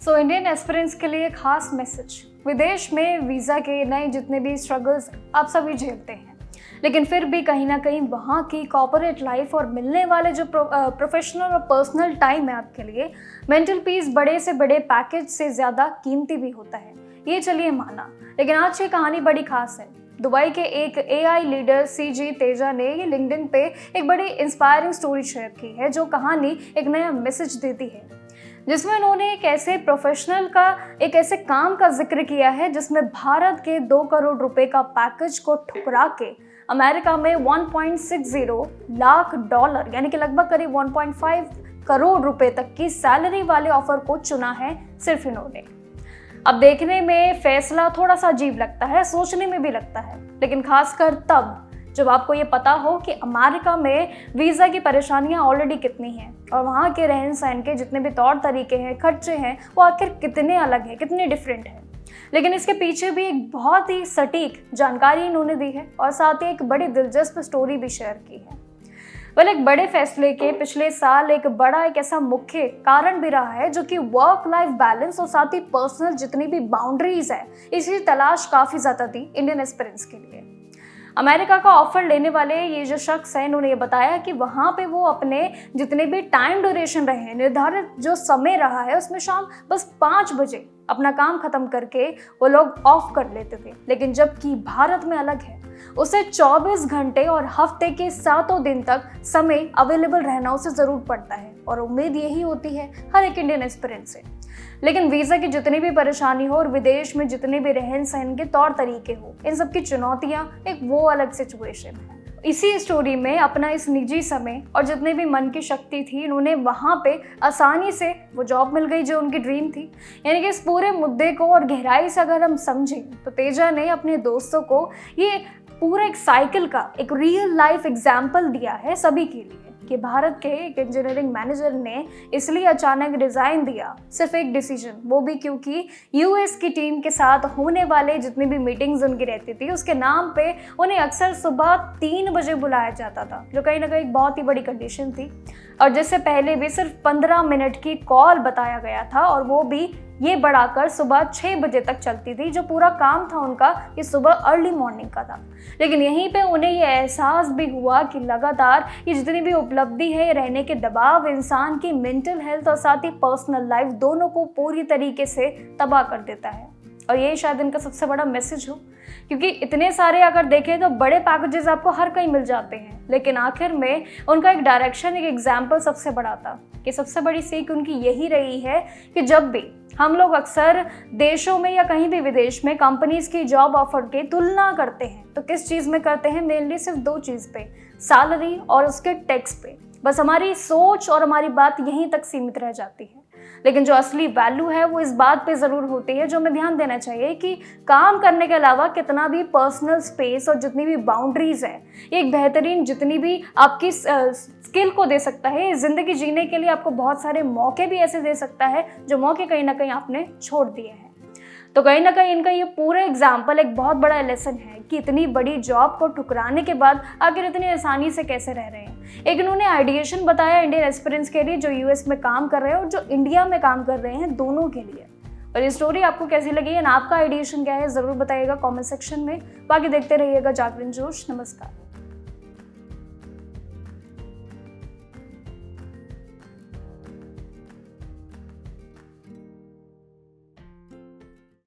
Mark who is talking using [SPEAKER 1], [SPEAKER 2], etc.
[SPEAKER 1] Indian aspirants के लिए खास मैसेज। विदेश में वीज़ा के नए जितने भी स्ट्रगल्स आप सभी झेलते हैं, लेकिन फिर भी कहीं ना कहीं वहाँ की कॉर्पोरेट लाइफ और मिलने वाले जो प्रोफेशनल और पर्सनल टाइम है आपके लिए, मेंटल पीस बड़े से बड़े पैकेज से ज़्यादा कीमती भी होता है। ये चलिए माना, लेकिन आज की कहानी बड़ी खास है। दुबई के एक AI लीडर CG तेजा ने ये लिंक्डइन पे एक बड़ी इंस्पायरिंग स्टोरी शेयर की है, जो कहानी एक नया मैसेज देती है, जिसमें उन्होंने एक ऐसे प्रोफेशनल का एक ऐसे काम का जिक्र किया है जिसमें भारत के 2 करोड़ रुपए का पैकेज को ठुकरा के अमेरिका में 1.60 लाख डॉलर यानी कि लगभग करीब 1.5 करोड़ रुपए तक की सैलरी वाले ऑफर को चुना है सिर्फ इन्होंने। अब देखने में फैसला थोड़ा सा अजीब लगता है, सोचने में भी लगता है, लेकिन खासकर तब जब आपको ये पता हो कि अमेरिका में वीज़ा की परेशानियां ऑलरेडी कितनी हैं और वहाँ के रहन सहन के जितने भी तौर तरीके हैं, खर्चे हैं, वो आखिर कितने अलग हैं, कितने डिफरेंट हैं। लेकिन इसके पीछे भी एक बहुत ही सटीक जानकारी इन्होंने दी है और साथ ही एक बड़ी दिलचस्प स्टोरी भी शेयर की है। एक बड़े फैसले के पिछले साल एक ऐसा मुख्य कारण भी रहा है, जो कि वर्क लाइफ बैलेंस और साथ ही पर्सनल जितनी भी बाउंड्रीज है, इसकी तलाश काफ़ी ज़्यादा थी इंडियन एस्पिरेंट्स के लिए। अमेरिका का ऑफर लेने वाले ये जो शख्स हैं, इन्होंने ये बताया कि वहाँ पे वो अपने जितने भी टाइम ड्यूरेशन रहे हैं, निर्धारित जो समय रहा है, उसमें शाम बस 5 बजे अपना काम खत्म करके वो लोग ऑफ कर लेते थे। लेकिन जबकि भारत में अलग है, उसे 24 घंटे और हफ्ते के 7 दिन तक समय अवेलेबल रहना उसे ज़रूर पड़ता है और उम्मीद यही होती है हर एक इंडियन एस्पिरेंट से। लेकिन वीज़ा की जितनी भी परेशानी हो और विदेश में जितने भी रहन सहन के तौर तरीके हो, इन सब की चुनौतियाँ एक वो अलग सिचुएशन है। इसी स्टोरी में अपना इस निजी समय और जितने भी मन की शक्ति थी, इन्होंने वहाँ पे आसानी से वो जॉब मिल गई जो उनकी ड्रीम थी। यानी कि इस पूरे मुद्दे को और गहराई से अगर हम समझें तो तेजा ने अपने दोस्तों को ये पूरा एक साइकिल का एक रियल लाइफ एग्जाम्पल दिया है सभी के लिए कि भारत के एक इंजीनियरिंग मैनेजर ने इसलिए अचानक रिजाइन दिया, सिर्फ एक डिसीजन, वो भी क्योंकि US की टीम के साथ होने वाले जितनी भी मीटिंग्स उनकी रहती थी, उसके नाम पे उन्हें अक्सर सुबह 3 बजे बुलाया जाता था, जो कहीं ना कहीं एक बहुत ही बड़ी कंडीशन थी और जिससे पहले भी सिर्फ 15 मिनट की कॉल बताया गया था और वो भी ये बढ़ाकर सुबह 6 बजे तक चलती थी। जो पूरा काम था उनका ये सुबह अर्ली मॉर्निंग का था। लेकिन यहीं पे उन्हें ये एहसास भी हुआ कि लगातार ये जितनी भी उपलब्धि है, रहने के दबाव इंसान की मेंटल हेल्थ और साथ ही पर्सनल लाइफ दोनों को पूरी तरीके से तबाह कर देता है। और ये शायद इनका सबसे बड़ा मैसेज हो, क्योंकि इतने सारे अगर देखें तो बड़े पैकेजेस आपको हर कहीं मिल जाते हैं, लेकिन आखिर में उनका एक डायरेक्शन, एक एग्जाम्पल सबसे बड़ा था कि सबसे बड़ी सीख उनकी यही रही है कि जब भी हम लोग अक्सर देशों में या कहीं भी विदेश में कंपनीज की जॉब ऑफर की तुलना करते हैं, तो किस चीज़ में करते हैं? मेनली सिर्फ 2 चीज़ पे, सैलरी और उसके टैक्स पे। बस हमारी सोच और हमारी बात यहीं तक सीमित रह जाती है। लेकिन जो असली वैल्यू है वो इस बात पे ज़रूर होती है, जो हमें ध्यान देना चाहिए कि काम करने के अलावा कितना भी पर्सनल स्पेस और जितनी भी बाउंड्रीज है, एक बेहतरीन जितनी भी आपकी स्किल को दे सकता है। ज़िंदगी जीने के लिए आपको बहुत सारे मौके भी ऐसे दे सकता है जो मौके कहीं ना कहीं आपने छोड़ दिए हैं। तो कहीं ना कहीं इनका ये पूरा एग्जाम्पल एक बहुत बड़ा लेसन है कि इतनी बड़ी जॉब को ठुकराने के बाद आखिर इतनी आसानी से कैसे रह रहे हैं। एक इन्होंने आइडिएशन बताया इंडियन एस्पिरेंट्स के लिए जो US में काम कर रहे हैं और जो इंडिया में काम कर रहे हैं, दोनों के लिए। और ये स्टोरी आपको कैसी लगी है, आपका आइडिएशन क्या है, ज़रूर बताइएगा कमेंट सेक्शन में। बाकी देखते रहिएगा जागरण जोश। नमस्कार।